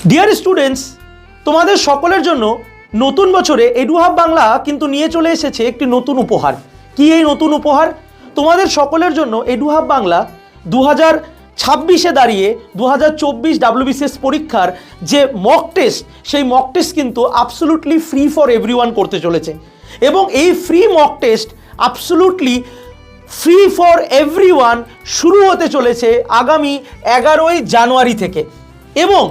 Dear students, তোমাদের সকলের জন্য নতুন বছরে এডুহাব বাংলা কিন্তু নিয়ে চলে এসেছে একটি নতুন উপহার। কি এই নতুন উপহার? তোমাদের সকলের জন্য এডুহাব বাংলা 2026-এ দাঁড়িয়ে 2024 WBCS পরীক্ষার যে মক টেস্ট, সেই মক টেস্ট কিন্তু অ্যাবসলিউটলি ফ্রি ফর এভরিওয়ান করতে চলেছে। এবং এই free mock test absolutely free for everyone শুরু হতে চলেছে আগামী 11ই জানুয়ারি থেকে। এবং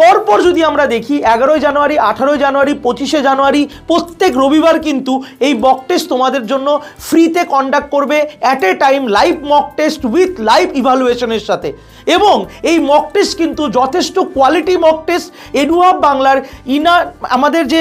পরপর যদি আমরা দেখি 11ই জানুয়ারি, 18ই জানুয়ারি, 25শে জানুয়ারি প্রত্যেক রবিবার কিন্তু এই মক টেস্ট তোমাদের জন্য ফ্রিতে কন্ডাক্ট করবে at a time, live mock test with live ইভ্যালুয়েশনের সাথে। এবং এই মক টেস্ট কিন্তু যথেষ্ট কোয়ালিটি মক টেস্ট। এডুহাব বাংলার আমাদের যে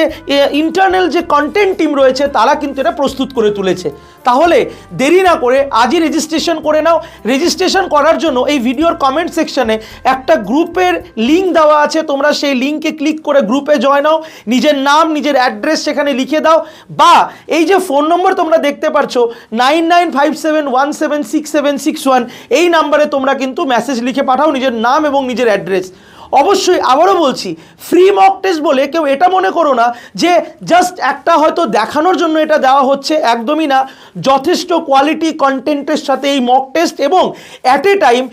ইন্টারনাল যে কন্টেন্ট টিম রয়েছে তারা কিন্তু এটা প্রস্তুত করে তুলেছে। তাহলে দেরি না করে আজই রেজিস্ট্রেশন করে নাও। রেজিস্ট্রেশন করার জন্য এই ভিডিওর কমেন্ট সেকশনে একটা গ্রুপের লিঙ্ক দেওয়া আছে, তোমরা সেই লিঙ্কে ক্লিক করে গ্রুপে জয়েন হও। নিজের নাম, নিজের অ্যাড্রেস সেখানে লিখে দাও, বা এই যে ফোন নম্বর তোমরা দেখতে পাচ্ছ 9957176761, এই নাম্বারে তোমরা কিন্তু মেসেজ লিখে পাঠাও নিজের নাম এবং নিজের অ্যাড্রেস। অবশ্যই আবারও বলছি, ফ্রি মক টেস্ট বলে কেউ এটা মনে করো না যে জাস্ট একটা হয়তো দেখানোর জন্য এটা দেওয়া হচ্ছে, একদমই না। যথেষ্ট কোয়ালিটি কন্টেন্টের সাথে এই মক টেস্ট, এবং অ্যাট এ টাইম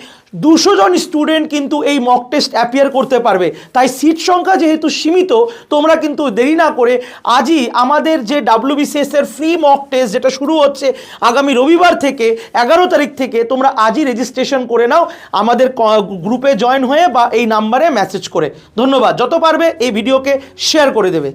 200 জন স্টুডেন্ট কিন্তু এই মক টেস্ট অ্যাপিয়ার করতে পারবে। তাই সিট সংখ্যা যেহেতু সীমিত, তোমরা কিন্তু দেরি না করে আজই আমাদের যে WBCS এর ফ্রি মক টেস্ট যেটা শুরু হচ্ছে আগামী রবিবার থেকে 11 তারিখ থেকে, তোমরা আজই রেজিস্ট্রেশন করে নাও আমাদের গ্রুপে জয়েন হয়ে বা এই নাম্বারে মেসেজ করে। ধন্যবাদ। যত পারবে এই ভিডিওকে শেয়ার করে দেবে।